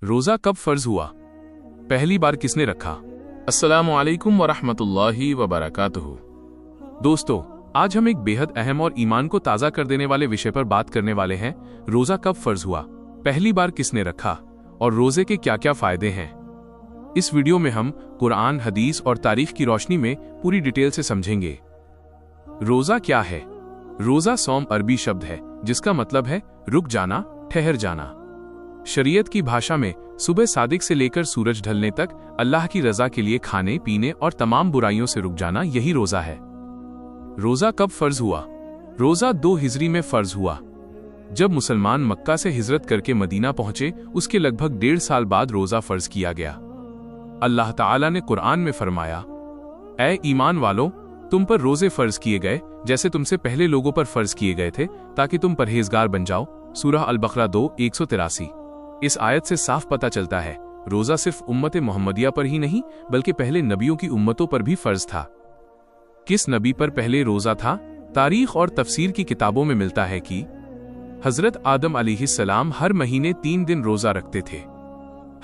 रोजा कब फर्ज हुआ? पहली बार किसने रखा? अस्सलामु अलैकुम वरहमतुल्लाहि वबरकातुहू। दोस्तों, आज हम एक बेहद अहम और ईमान को ताज़ा कर देने वाले विषय पर बात करने वाले हैं। रोजा कब फर्ज हुआ, पहली बार किसने रखा और रोजे के क्या क्या फायदे हैं। इस वीडियो में हम कुरान, हदीस और तारीख की रोशनी में पूरी डिटेल से समझेंगे। रोजा क्या है? रोजा सौम अरबी शब्द है जिसका मतलब है रुक जाना, ठहर जाना। शरीयत की भाषा में सुबह सादिक से लेकर सूरज ढलने तक अल्लाह की रजा के लिए खाने पीने और तमाम बुराइयों से रुक जाना, यही रोजा है। रोजा कब फर्ज हुआ? रोजा 2 हिजरी में फर्ज हुआ। जब मुसलमान मक्का से हिजरत करके मदीना पहुंचे, उसके लगभग 1.5 साल बाद रोजा फर्ज किया गया। अल्लाह ताला ने कुरान में फरमाया, ऐ ईमान वालों, तुम पर रोजे फर्ज किए गए जैसे तुमसे पहले लोगों पर फर्ज किए गए थे, ताकि तुम परहेजगार बन जाओ। सूरह अल-बकरा 2:183। इस आयत से साफ पता चलता है रोजा सिर्फ उम्मत मोहम्मदिया पर ही नहीं बल्कि पहले नबियों की उम्मतों पर भी फर्ज था। किस नबी पर पहले रोजा था? तारीख और तफसीर की किताबों में मिलता है कि हजरत आदम अलैहिस्सलाम हर महीने 3 दिन रोजा रखते थे।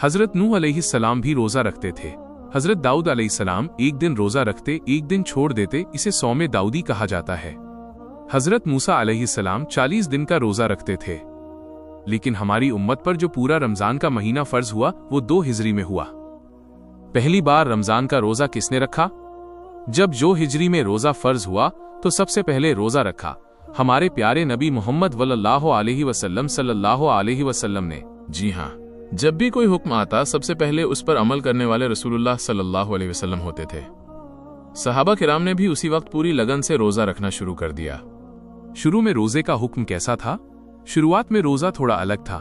हजरत नूह अलैहिस्सलाम भी रोजा रखते थे। हजरत दाऊद अलैहिस्सलाम 1 दिन रोजा रखते, 1 दिन छोड़ देते, इसे सौमे दाऊदी कहा जाता है। हजरत मूसा अलैहिस्सलाम 40 दिन का रोजा रखते थे। लेकिन हमारी उम्मत पर जो पूरा रमजान का महीना फर्ज हुआ वो 2 हिजरी में हुआ। पहली बार रमजान का रोजा किसने रखा? जब 2 हिजरी में रोजा फर्ज हुआ तो सबसे पहले रोजा रखा हमारे प्यारे नबी मोहम्मद वल्लल्लाहु अलैहि वसल्लम ने। जी हाँ, जब भी कोई हुक्म आता सबसे पहले उस पर अमल करने वाले रसूलुल्लाह सल्लल्लाहु अलैहि वसल्लम होते थे। सहाबा किराम ने भी उसी वक्त पूरी लगन से रोजा रखना शुरू कर दिया। शुरू में रोजे का हुक्म कैसा था? शुरुआत में रोजा थोड़ा अलग था।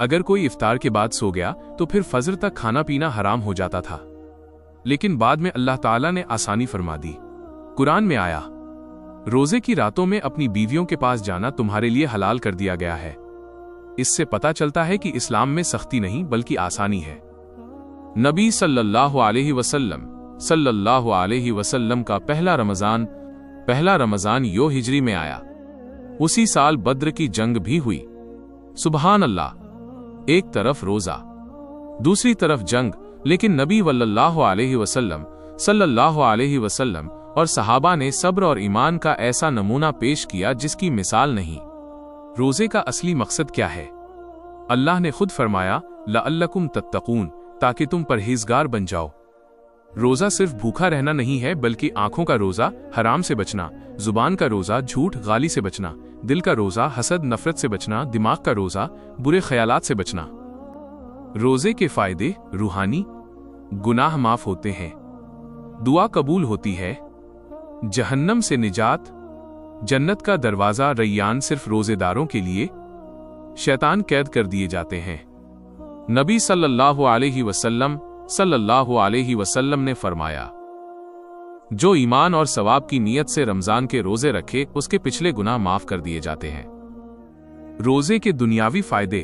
अगर कोई इफ्तार के बाद सो गया तो फिर फजर तक खाना पीना हराम हो जाता था। लेकिन बाद में अल्लाह ताला ने आसानी फरमा दी। कुरान में आया, रोजे की रातों में अपनी बीवियों के पास जाना तुम्हारे लिए हलाल कर दिया गया है। इससे पता चलता है कि इस्लाम में सख्ती नहीं बल्कि आसानी है। नबी सल्लल्लाहु अलैहि वसल्लम का पहला रमजान यो हिजरी में आया। उसी साल बद्र की जंग भी हुई। सुबहान अल्लाह, एक तरफ रोजा दूसरी तरफ जंग, लेकिन नबी सल्लल्लाहु अलैहि वसल्लम और सहाबा ने सब्र और ईमान का ऐसा नमूना पेश किया जिसकी मिसाल नहीं। रोजे का असली मकसद क्या है? अल्लाह ने खुद फरमाया, लअल्लकुम तत्तकून, ताकि तुम परहेजगार बन जाओ। रोजा सिर्फ भूखा रहना नहीं है बल्कि आंखों का रोजा हराम से बचना, जुबान का रोजा झूठ गाली से बचना, दिल का रोजा हसद नफरत से बचना, दिमाग का रोजा बुरे ख्यालात से बचना। रोजे के फायदे रूहानी, गुनाह माफ होते हैं, दुआ कबूल होती है, जहन्नम से निजात, जन्नत का दरवाजा रैयान सिर्फ रोजेदारों के लिए, शैतान कैद कर दिए जाते हैं। नबी सल्लल्लाहु अलैहि वसल्लम ने फरमाया, जो ईमान और सवाब की नीयत से रमजान के रोजे रखे उसके पिछले गुनाह माफ कर दिए जाते हैं। रोजे के दुनियावी फायदे,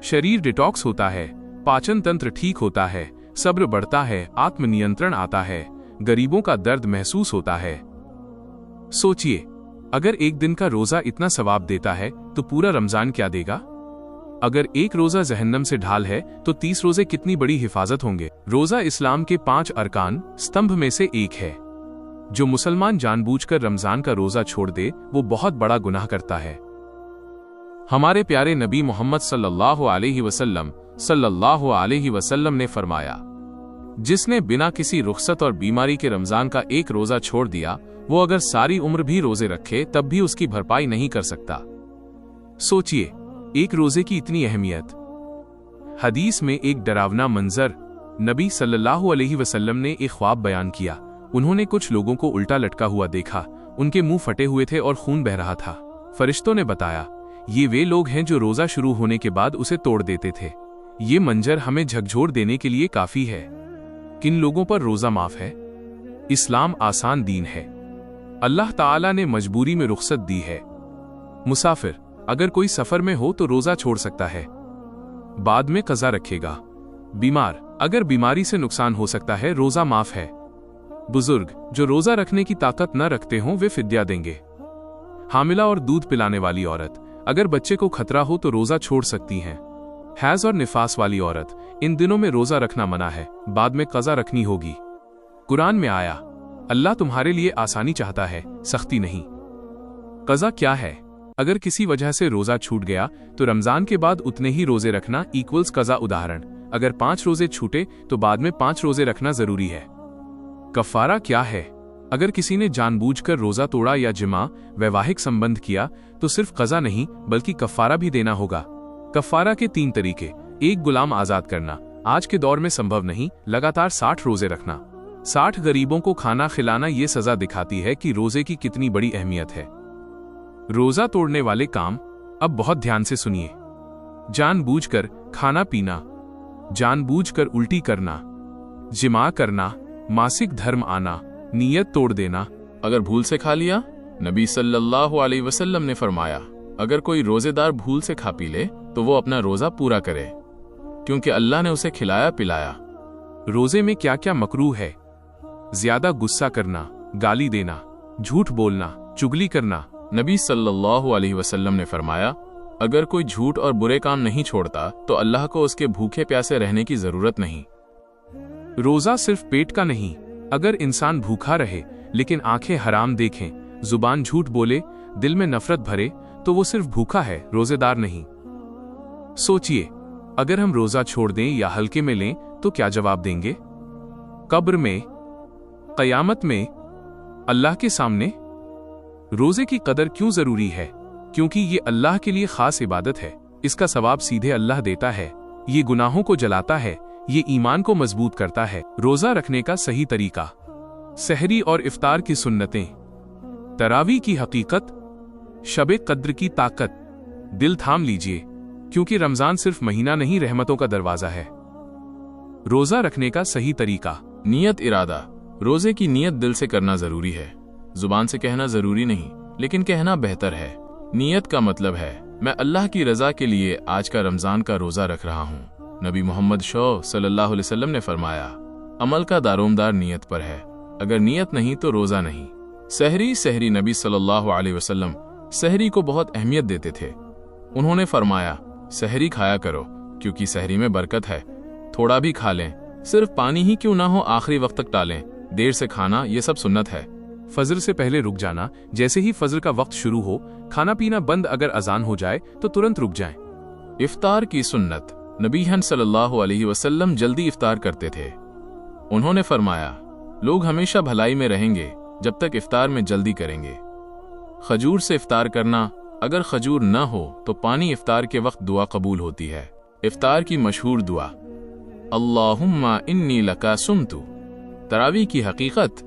शरीर डिटॉक्स होता है, पाचन तंत्र ठीक होता है, सब्र बढ़ता है, आत्मनियंत्रण आता है, गरीबों का दर्द महसूस होता है। सोचिए, अगर एक दिन का रोजा इतना सवाब देता है तो पूरा रमजान क्या देगा? अगर एक रोजा जहन्नम से ढाल है तो 30 रोजे कितनी बड़ी हिफाजत होंगे। रोजा इस्लाम के 5 अरकान स्तंभ में से एक है। जो मुसलमान जानबूझकर रमजान का रोजा छोड़ दे वो बहुत बड़ा गुनाह करता है। हमारे प्यारे नबी मोहम्मद सल्लल्लाहु अलैहि वसल्लम ने फरमाया, जिसने बिना किसी रुखसत और बीमारी के रमजान का एक रोजा छोड़ दिया वो अगर सारी उम्र भी रोजे रखे तब भी उसकी भरपाई नहीं कर सकता। सोचिए, एक रोजे की इतनी अहमियत। हदीस में एक डरावना मंजर, नबी सल्लल्लाहु अलैहि वसल्लम ने एक ख्वाब बयान किया। उन्होंने कुछ लोगों को उल्टा लटका हुआ देखा। उनके मुंह फटे हुए थे और खून बह रहा था। फरिश्तों ने बताया, ये वे लोग हैं जो रोजा शुरू होने के बाद उसे तोड़ देते थे। ये मंजर हमें झकझोर देने के लिए काफी है। किन लोगों पर रोजा माफ है? इस्लाम आसान दीन है। अल्लाह ताला ने मजबूरी में रुखसत दी है। मुसाफिर अगर कोई सफर में हो तो रोजा छोड़ सकता है, बाद में कज़ा रखेगा। बीमार अगर बीमारी से नुकसान हो सकता है, रोजा माफ है। बुजुर्ग जो रोजा रखने की ताकत न रखते हों वे फिद्या देंगे। हामिला और दूध पिलाने वाली औरत अगर बच्चे को खतरा हो तो रोजा छोड़ सकती हैं। हैज और निफास वाली औरत, इन दिनों में रोजा रखना मना है, बाद में कज़ा रखनी होगी। कुरान में आया, अल्लाह तुम्हारे लिए आसानी चाहता है, सख्ती नहीं। कज़ा क्या है? अगर किसी वजह से रोजा छूट गया तो रमजान के बाद उतने ही रोजे रखना इक्वल्स कज़ा। उदाहरण, अगर 5 रोजे छूटे तो बाद में 5 रोजे रखना जरूरी है। कफ़ारा क्या है? अगर किसी ने जानबूझकर रोजा तोड़ा या जिमा वैवाहिक संबंध किया तो सिर्फ कज़ा नहीं बल्कि कफ़ारा भी देना होगा। कफ़ारा के 3 तरीके। 1 गुलाम आजाद करना, आज के दौर में संभव नहीं, लगातार 60 रोजे रखना। 60 गरीबों को खाना खिलाना, ये सजा दिखाती है कि रोजे की कितनी बड़ी अहमियत है। रोजा तोड़ने वाले काम अब बहुत ध्यान से सुनिए। जानबूझकर खाना पीना, जानबूझकर उल्टी करना, जिमा करना, मासिक धर्म आना, नीयत तोड़ देना। अगर भूल से खा लिया, नबी सल्लल्लाहु अलैहि वसल्लम ने फरमाया, अगर कोई रोजेदार भूल से खा पी ले तो वो अपना रोजा पूरा करे, क्योंकि अल्लाह ने उसे खिलाया पिलाया। रोजे में क्या क्या मकरूह है? ज्यादा गुस्सा करना, गाली देना, झूठ बोलना, चुगली करना। नबी सल्लल्लाहु अलैहि वसल्लम ने फरमाया, अगर कोई झूठ और बुरे काम नहीं छोड़ता तो अल्लाह को उसके भूखे प्यासे रहने की जरूरत नहीं। रोजा सिर्फ पेट का नहीं, अगर इंसान भूखा रहे लेकिन आंखें हराम देखें, जुबान झूठ बोले, दिल में नफरत भरे तो वो सिर्फ भूखा है, रोजेदार नहीं। सोचिए, अगर हम रोजा छोड़ दें या हल्के में लें तो क्या जवाब देंगे? कब्र में, कयामत में, अल्लाह के सामने। रोजे की कदर क्यों जरूरी है? क्योंकि ये अल्लाह के लिए खास इबादत है। इसका सवाब सीधे अल्लाह देता है। ये गुनाहों को जलाता है, ये ईमान को मजबूत करता है। रोजा रखने का सही तरीका। सहरी और इफ्तार की सुन्नतें, तरावी की हकीकत, शबे कद्र की ताकत। दिल थाम लीजिए, क्योंकि रमजान सिर्फ महीना नहीं, रहमतों का दरवाजा है। रोजा रखने का सही तरीका। नियत इरादा। रोजे की नियत दिल से करना जरूरी है, जुबान से कहना जरूरी नहीं, लेकिन कहना बेहतर है। नियत का मतलब है, मैं अल्लाह की रजा के लिए आज का रमजान का रोजा रख रहा हूँ। नबी मोहम्मद सल्लल्लाहु अलैहि वसल्लम ने फरमाया, अमल का दारोमदार नियत पर है, अगर नियत नहीं तो रोजा नहीं। सहरी नबी सल्लल्लाहु अलैहि वसल्लम सहरी को बहुत अहमियत देते थे। उन्होंने फरमाया, सहरी खाया करो, क्योंकि सहरी में बरकत है। थोड़ा भी खा लें, सिर्फ पानी ही क्यों ना हो, आखिरी वक्त तक टालें। देर से खाना, ये सब सुन्नत है। फजर से पहले रुक जाना, जैसे ही फजर का वक्त शुरू हो खाना पीना बंद, अगर अजान हो जाए तो तुरंत रुक जाएं। इफ्तार की सुन्नत। नबी सल्लल्लाहु अलैहि वसल्लम जल्दी इफ्तार करते थे। उन्होंने फरमाया, लोग हमेशा भलाई में रहेंगे जब तक इफ्तार में जल्दी करेंगे। खजूर से इफ्तार करना, अगर खजूर न हो तो पानी इफ्तार के वक्त दुआ कबूल होती है। इफ्तार की मशहूर दुआ, अल्लाहुम्मा इन्नी लका सुमतु। तरावी की हकीकत।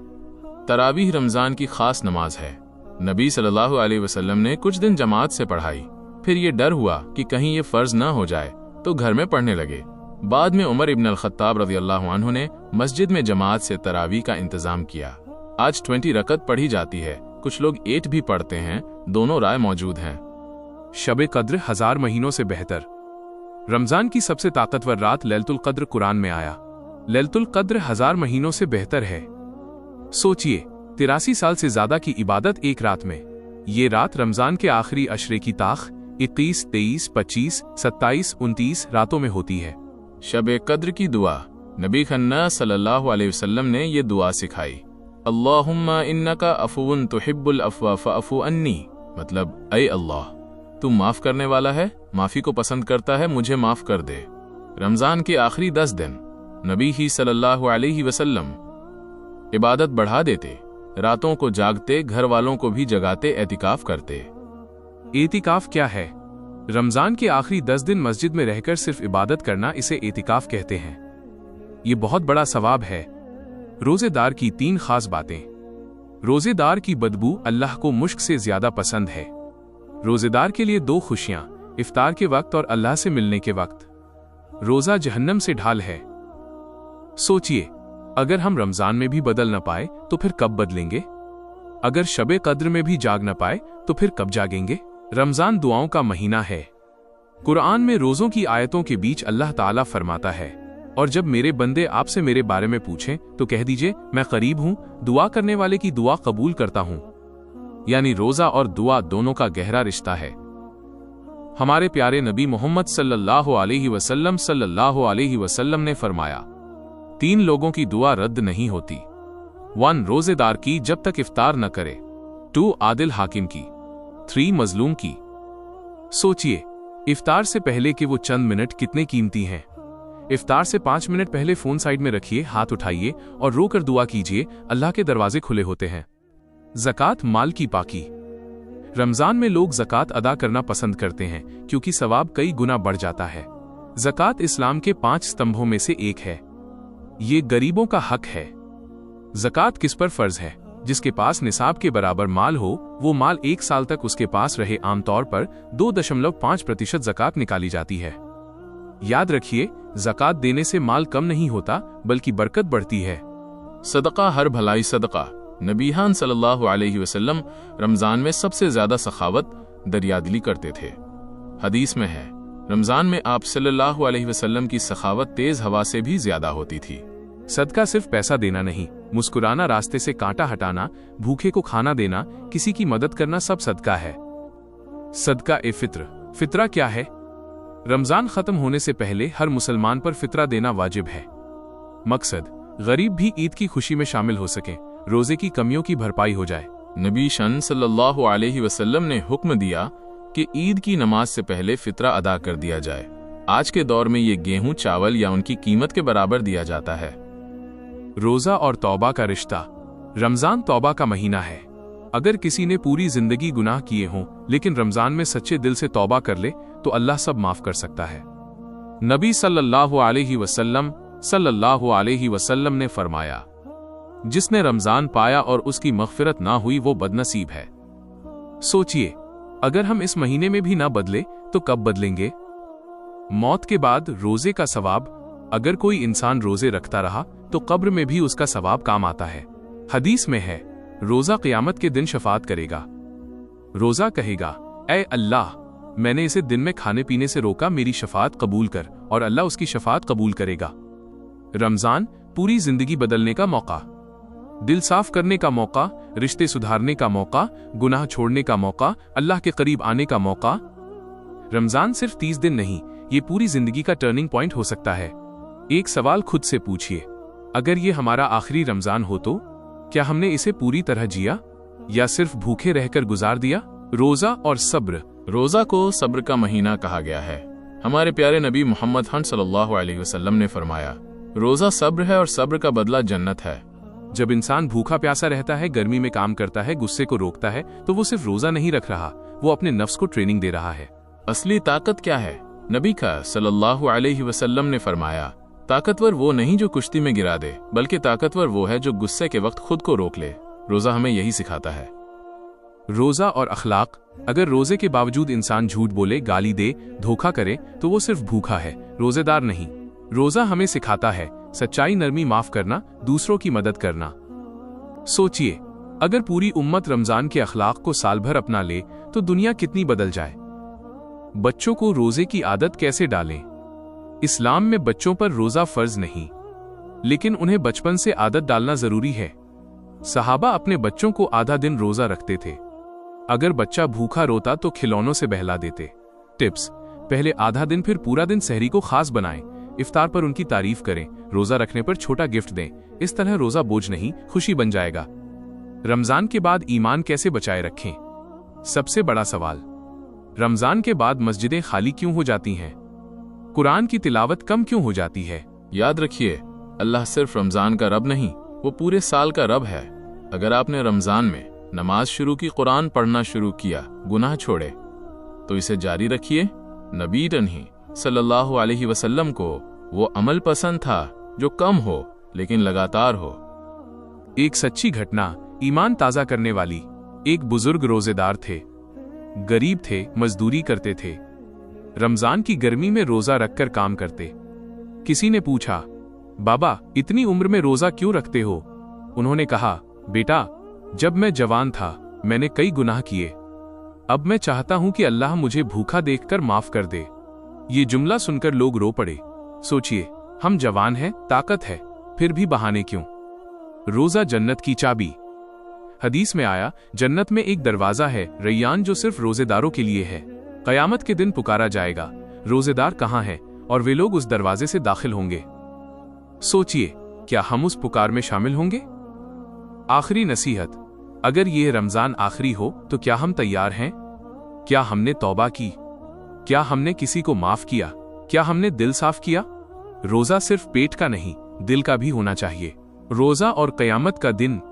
तरावीह रमजान की खास नमाज है। नबी सल्लल्लाहु अलैहि वसल्लम ने कुछ दिन जमात से पढ़ाई, फिर ये डर हुआ कि कहीं ये फर्ज न हो जाए तो घर में पढ़ने लगे। बाद में उमर इब्न अल-खत्ताब रज़ियल्लाहु अन्हु ने मस्जिद में जमात से तरावीह का इंतजाम किया। आज 20 रकत पढ़ी जाती है, कुछ लोग 8 भी पढ़ते हैं, दोनों राय मौजूद हैं। शबे कद्र 1000 महीनों से बेहतर। रमजान की सबसे ताकतवर रात लैलतुल कद्र कुरान में आया। लैलतुल कद्र 1000 महीनों से बेहतर है। सोचिए, 83 साल से ज्यादा की इबादत एक रात में। ये रात रमजान के आखिरी अशरे की ताख 21, 23, 25, 27, 29 रातों में होती है। शबे कद्र की दुआ। नबी खन्ना सल्लल्लाहु अलैहि वसल्लम ने ये दुआ सिखाई, अल्लाहुम्मा इन्नका अफुवन तुहिब्बुल अफ़्वा फ़अफ़ु अन्नी। मतलब, ऐ अल्लाह, तू माफ करने वाला है, माफी को पसंद करता है, मुझे माफ कर दे। रमजान के आखिरी 10 दिन नबी ही सल्लल्लाहु अलैहि वसल्लम इबादत बढ़ा देते, रातों को जागते, घर वालों को भी जगाते, एतिकाफ करते। एतिकाफ क्या है? रमजान के आखिरी 10 दिन मस्जिद में रहकर सिर्फ इबादत करना, इसे एतिकाफ कहते हैं। ये बहुत बड़ा सवाब है। रोजेदार की 3 खास बातें। रोजेदार की बदबू अल्लाह को मुश्क से ज्यादा पसंद है। रोजेदार के लिए 2 खुशियां, इफ्तार के वक्त और अल्लाह से मिलने के वक्त। रोजा जहन्नम से ढाल है। सोचिए, अगर हम रमजान में भी बदल न पाए तो फिर कब बदलेंगे? अगर शबे कद्र में भी जाग न पाए तो फिर कब जागेंगे? रमजान दुआओं का महीना है। कुरान में रोजों की आयतों के बीच अल्लाह ताला फरमाता है, और जब मेरे बंदे आपसे मेरे बारे में पूछें तो कह दीजिए, मैं करीब हूं, दुआ करने वाले की दुआ कबूल करता हूं। यानी रोजा और दुआ दोनों का गहरा रिश्ता है। हमारे प्यारे नबी मोहम्मद सल्लल्लाहु अलैहि वसल्लम ने फरमाया, 3 लोगों की दुआ रद्द नहीं होती। 1 रोजेदार की जब तक इफ्तार न करे, 2 आदिल हाकिम की, 3 मजलूम की। सोचिए, इफ्तार से पहले के वो चंद मिनट कितने कीमती हैं। इफ्तार से 5 मिनट पहले फोन साइड में रखिए, हाथ उठाइए और रोकर दुआ कीजिए, अल्लाह के दरवाजे खुले होते हैं। ज़कात माल की पाकी। रमजान में लोग ज़कात अदा करना पसंद करते हैं क्योंकि सवाब कई गुना बढ़ जाता है। ज़कात इस्लाम के 5 स्तंभों में से एक है। ये गरीबों का हक है। ज़कात किस पर फर्ज है? जिसके पास निसाब के बराबर माल हो, वो माल 1 साल तक उसके पास रहे। आमतौर पर 2.5% ज़कात निकाली जाती है। याद रखिए, ज़कात देने से माल कम नहीं होता बल्कि बरकत बढ़ती है। सदका हर भलाई सदका। नबीहान सल्लल्लाहु अलैहि वसल्लम रमजान में सबसे ज्यादा सखावत दरियादिली करते थे। हदीस में है, रमजान में आप सल्लल्लाहु अलैहि वसल्लम की सखावत तेज हवा से भी ज्यादा होती थी। सदका सिर्फ पैसा देना नहीं, मुस्कुराना, रास्ते से कांटा हटाना, भूखे को खाना देना, किसी की मदद करना, सब सदका है। सदका ए फित्र। फितरा क्या है? रमजान खत्म होने से पहले हर मुसलमान पर फितरा देना वाजिब है। मकसद, गरीब भी ईद की खुशी में शामिल हो सके, रोजे की कमियों की भरपाई हो जाए। नबी शन सल्लल्लाहु अलैहि वसल्लम ने हुक्म दिया कि ईद की नमाज से पहले फितरा अदा कर दिया जाए। आज के दौर में ये गेहूं, चावल या उनकी कीमत के बराबर दिया जाता है। रोजा और तौबा का रिश्ता। रमजान तौबा का महीना है। अगर किसी ने पूरी जिंदगी गुनाह किए हों लेकिन रमजान में सच्चे दिल से तौबा कर ले तो अल्लाह सब माफ कर सकता है। नबी सल्लल्लाहु अलैहि वसल्लम ने फरमाया, जिसने रमजान पाया और उसकी मग़फ़िरत ना हुई वो बदनसीब है। सोचिए, अगर हम इस महीने में भी ना बदले तो कब बदलेंगे? मौत के बाद रोजे का सवाब। अगर कोई इंसान रोजे रखता रहा तो कब्र में भी उसका सवाब काम आता है। हदीस में है, रोजा क़यामत के दिन शफाअत करेगा। रोजा कहेगा, ऐ अल्लाह, मैंने इसे दिन में खाने पीने से रोका, मेरी शफाअत कबूल कर, और अल्लाह उसकी शफाअत कबूल करेगा। रमजान पूरी जिंदगी बदलने का मौका, दिल साफ करने का मौका, रिश्ते सुधारने का मौका, गुनाह छोड़ने का मौका, अल्लाह के करीब आने का मौका। रमजान सिर्फ 30 दिन नहीं, ये पूरी जिंदगी का टर्निंग पॉइंट हो सकता है। एक सवाल खुद से पूछिए, अगर ये हमारा आखिरी रमजान हो तो क्या हमने इसे पूरी तरह जिया या सिर्फ भूखे रहकर गुजार दिया? रोजा और सब्र। रोजा को सब्र का महीना कहा गया है। हमारे प्यारे नबी मोहम्मद सल्लल्लाहु अलैहि वसल्लम ने फरमाया, रोजा सब्र है और सब्र का बदला जन्नत है। जब इंसान भूखा प्यासा रहता है, गर्मी में काम करता है, गुस्से को रोकता है, तो वो सिर्फ रोजा नहीं रख रहा, वो अपने नफ्स को ट्रेनिंग दे रहा है। असली ताकत क्या है? नबी का सल्लल्लाहु अलैहि वसल्लम ने फरमाया, ताकतवर वो नहीं जो कुश्ती में गिरा दे, बल्कि ताकतवर वो है जो गुस्से के वक्त खुद को रोक ले। रोजा हमें यही सिखाता है। रोजा और अखलाक। अगर रोजे के बावजूद इंसान झूठ बोले, गाली दे, धोखा करे तो वो सिर्फ भूखा है, रोजेदार नहीं। रोजा हमें सिखाता है सच्चाई, नरमी, माफ करना, दूसरों की मदद करना। सोचिए, अगर पूरी उम्मत रमजान के अखलाक को साल भर अपना ले तो दुनिया कितनी बदल जाए। बच्चों को रोजे की आदत कैसे डालें? इस्लाम में बच्चों पर रोजा फर्ज नहीं, लेकिन उन्हें बचपन से आदत डालना जरूरी है। सहाबा अपने बच्चों को आधा दिन रोजा रखते थे। अगर बच्चा भूखा रोता तो खिलौनों से बहला देते। टिप्स: पहले आधा दिन फिर पूरा दिन सहरी को खास बनाएं। इफ्तार पर उनकी तारीफ करें, रोजा रखने पर छोटा गिफ्ट दें। इस तरह रोजा बोझ नहीं, खुशी बन जाएगा। रमजान के बाद ईमान कैसे बचाए रखें? सबसे बड़ा सवाल, रमजान के बाद मस्जिदें खाली क्यों हो जाती हैं? कुरान की तिलावत कम क्यों हो जाती है? याद रखिए, अल्लाह सिर्फ रमजान का रब नहीं, वो पूरे साल का रब है। अगर आपने रमजान में नमाज शुरू की, कुरान पढ़ना शुरू किया, गुनाह छोड़े, तो इसे जारी रखिए। नबी नहीं सल्लल्लाहु अलैहि वसल्लम को वो अमल पसंद था जो कम हो लेकिन लगातार हो। एक सच्ची घटना, ईमान ताजा करने वाली। एक बुजुर्ग रोजेदार थे, गरीब थे, मजदूरी करते थे। रमजान की गर्मी में रोजा रखकर काम करते। किसी ने पूछा, बाबा इतनी उम्र में रोजा क्यों रखते हो? उन्होंने कहा, बेटा जब मैं जवान था मैंने कई गुनाह किए, अब मैं चाहता हूं कि अल्लाह मुझे भूखा देखकर माफ कर दे। ये जुमला सुनकर लोग रो पड़े। सोचिए, हम जवान हैं, ताकत है, फिर भी बहाने क्यों? रोजा जन्नत की चाबी। हदीस में आया, जन्नत में एक दरवाजा है रैयान जो सिर्फ रोजेदारों के लिए है। क़यामत के दिन पुकारा जाएगा, रोजेदार कहाँ हैं, और वे लोग उस दरवाजे से दाखिल होंगे। सोचिए, क्या हम उस पुकार में शामिल होंगे? आखिरी नसीहत, अगर ये रमजान आखिरी हो तो क्या हम तैयार हैं? क्या हमने तौबा की? क्या हमने किसी को माफ किया? क्या हमने दिल साफ किया? रोजा सिर्फ पेट का नहीं, दिल का भी होना चाहिए। रोजा और क़यामत का दिन।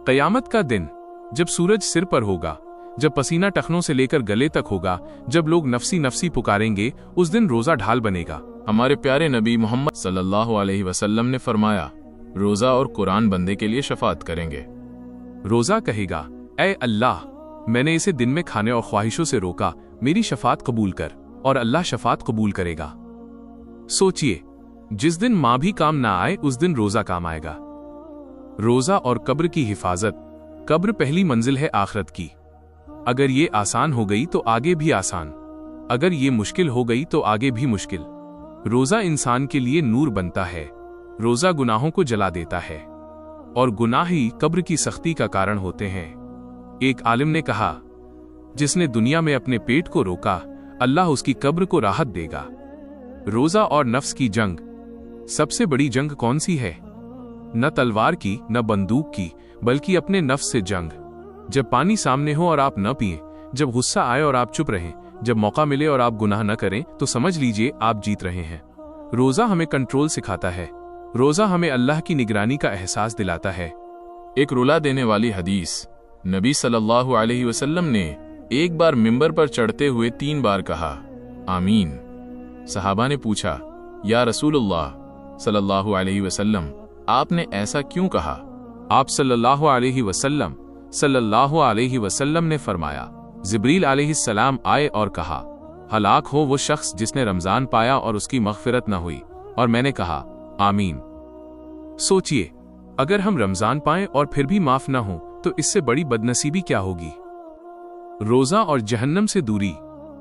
क़यामत का दिन जब सूरज सिर पर होगा, जब पसीना टखनों से लेकर गले तक होगा, जब लोग नफसी नफसी पुकारेंगे, उस दिन रोजा ढाल बनेगा। हमारे प्यारे नबी मोहम्मद सल्लल्लाहु अलैहि वसल्लम ने फरमाया, रोजा और कुरान बंदे के लिए शफाअत करेंगे। रोजा कहेगा, ऐ अल्लाह, मैंने इसे दिन में खाने और ख्वाहिशों से रोका, मेरी शफाअत कबूल कर, और अल्लाह शफाअत कबूल करेगा। सोचिए, जिस दिन मां भी काम ना आए उस दिन रोजा काम आएगा। रोजा और कब्र की हिफाजत। कब्र पहली मंजिल है आखिरत की। अगर ये आसान हो गई तो आगे भी आसान, अगर ये मुश्किल हो गई तो आगे भी मुश्किल। रोजा इंसान के लिए नूर बनता है, रोजा गुनाहों को जला देता है, और गुनाह ही कब्र की सख्ती का कारण होते हैं। एक आलिम ने कहा, जिसने दुनिया में अपने पेट को रोका, अल्लाह उसकी कब्र को राहत देगा। रोजा और नफ्स की जंग। सबसे बड़ी जंग कौन सी है? न तलवार की, न बंदूक की, बल्कि अपने नफ्स से जंग। जब पानी सामने हो और आप न पिएं, जब गुस्सा आए और आप चुप रहें, जब मौका मिले और आप गुनाह न करें, तो समझ लीजिए आप जीत रहे हैं। रोजा हमें कंट्रोल सिखाता है, रोजा हमें अल्लाह की निगरानी का एहसास दिलाता है। एक रुला देने वाली हदीस। नबी सल्लल्लाहु अलैहि वसल्लम ने एक बार मिंबर पर चढ़ते हुए 3 बार कहा, आमीन। सहाबा ने पूछा, या रसूलुल्लाह सल्लल्लाहु अलैहि वसल्लम, आपने ऐसा क्यों कहा? आप सल्लल्लाहु अलैहि वसल्लम ने फरमाया, जिब्रील अलैहिस्सलाम आए और कहा, हलाक हो वो शख्स जिसने रमजान पाया और उसकी मग़फ़िरत न हुई, और मैंने कहा, आमीन। सोचिए, अगर हम रमजान पाएं और फिर भी माफ न हो तो इससे बड़ी बदनसीबी क्या होगी? रोजा और जहन्नम से दूरी।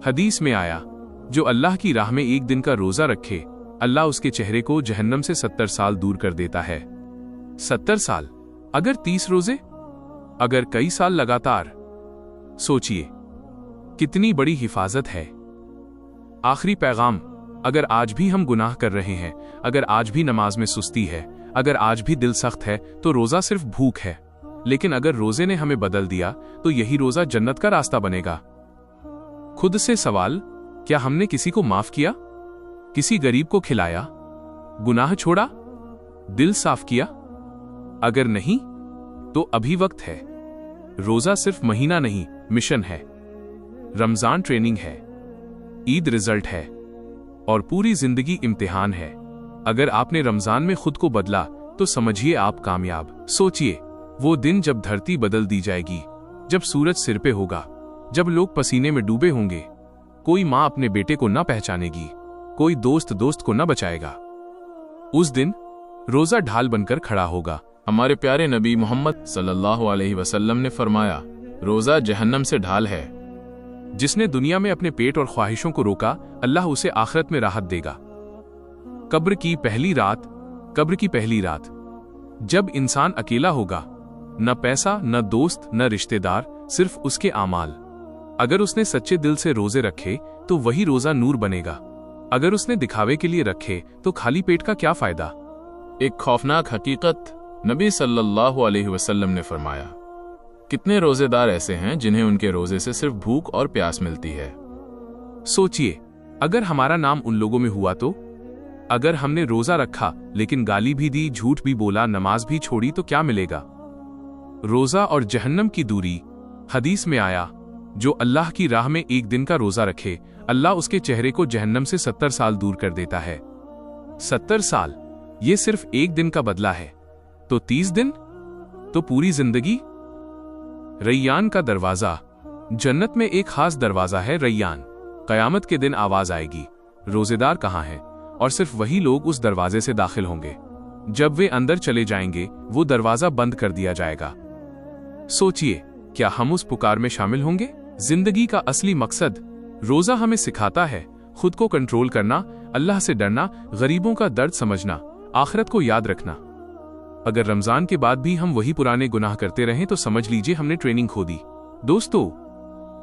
हदीस में आया, जो अल्लाह की राह में एक दिन का रोजा रखे, अल्लाह उसके चेहरे को जहन्नम से 70 साल दूर कर देता है। 70 साल, अगर 30 रोजे, अगर कई साल लगातार। सोचिए, कितनी बड़ी हिफाजत है। आखिरी पैगाम, अगर आज भी हम गुनाह कर रहे हैं, अगर आज भी नमाज में सुस्ती है, अगर आज भी दिल सख्त है, तो रोजा सिर्फ भूख है। लेकिन अगर रोजे ने हमें बदल दिया तो यही रोजा जन्नत का रास्ता बनेगा। खुद से सवाल, क्या हमने किसी को माफ किया? किसी गरीब को खिलाया? गुनाह छोड़ा? दिल साफ किया? अगर नहीं तो अभी वक्त है। रोजा सिर्फ महीना नहीं, मिशन है। रमजान ट्रेनिंग है, ईद रिजल्ट है, और पूरी जिंदगी इम्तिहान है। अगर आपने रमजान में खुद को बदला तो समझिए आप कामयाब। सोचिए, वो दिन जब धरती बदल दी जाएगी, जब सूरज सिर पे होगा, जब लोग पसीने में डूबे होंगे, कोई माँ अपने बेटे को न पहचानेगी, कोई दोस्त दोस्त को न बचाएगा। उस दिन रोजा ढाल बनकर खड़ा होगा। हमारे प्यारे नबी मोहम्मद सल्लल्लाहु अलैहि वसल्लम ने फरमाया, रोजा जहन्नम से ढाल है। जिसने दुनिया में अपने पेट और ख्वाहिशों को रोका, अल्लाह उसे आखिरत में राहत देगा। कब्र की पहली रात। कब्र की पहली रात, जब इंसान अकेला होगा, न पैसा, न दोस्त, न रिश्तेदार, सिर्फ उसके आमाल। अगर उसने सच्चे दिल से रोजे रखे तो वही रोजा नूर बनेगा। अगर उसने दिखावे के लिए रखे तो खाली पेट का क्या फायदा? एक खौफनाक हकीकत। नबी सल्लल्लाहु अलैहि वसल्लम ने फरमाया, कितने रोजेदार ऐसे हैं जिन्हें उनके रोजे से सिर्फ भूख और प्यास मिलती है। सोचिए, अगर हमारा नाम उन लोगों में हुआ तो? अगर हमने रोजा रखा लेकिन गाली भी दी, झूठ भी बोला, नमाज भी छोड़ी, तो क्या मिलेगा? रोजा और जहन्नम की दूरी। हदीस में आया, जो अल्लाह की राह में एक दिन का रोजा रखे, अल्लाह उसके चेहरे को जहन्नम से 70 साल दूर कर देता है। 70 साल, ये सिर्फ एक दिन का बदला है, तो 30 दिन, तो पूरी जिंदगी। रैयान का दरवाजा। जन्नत में एक खास दरवाजा है, रैयान। कयामत के दिन आवाज आएगी, रोजेदार कहाँ हैं? और सिर्फ वही लोग उस दरवाजे से दाखिल होंगे। जब वे अंदर चले जाएंगे, वो दरवाजा बंद कर दिया जाएगा। सोचिए, क्या हम उस पुकार में शामिल होंगे? जिंदगी का असली मकसद। रोजा हमें सिखाता है खुद को कंट्रोल करना, अल्लाह से डरना, गरीबों का दर्द समझना, आखिरत को याद रखना। अगर रमजान के बाद भी हम वही पुराने गुनाह करते रहें तो समझ लीजिए हमने ट्रेनिंग खो दी। दोस्तों,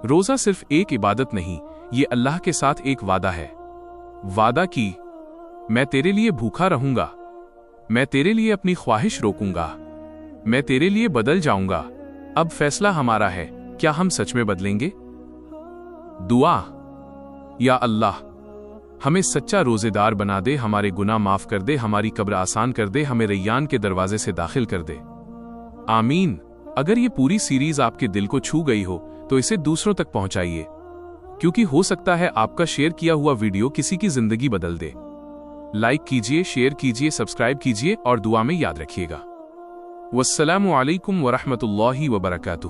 रोजा सिर्फ एक इबादत नहीं, یہ اللہ کے ساتھ ایک وعدہ ہے۔ وعدہ کی، میں تیرے لیے بھوکا رہوں گا، میں تیرے لیے اپنی خواہش روکوں گا، میں تیرے لیے بدل جاؤں گا۔ اب فیصلہ ہمارا ہے، کیا ہم سچ میں بدلیں گے؟ دعا: یا اللہ، ہمیں سچا روزے دار بنا دے، ہمارے گناہ معاف کر دے، ہماری قبر آسان کر دے، ہمیں ریان کے دروازے سے داخل کر دے۔ آمین۔ اگر یہ پوری سیریز آپ کے دل کو چھو گئی ہو تو اسے دوسروں تک پہنچائیے، کیونکہ ہو سکتا ہے آپ کا شیئر کیا ہوا ویڈیو کسی کی زندگی بدل دے۔ لائک کیجئے، شیئر کیجئے، سبسکرائب کیجئے اور دعا میں یاد رکھیے گا۔ والسلام علیکم ورحمۃ اللہ وبرکاتہ۔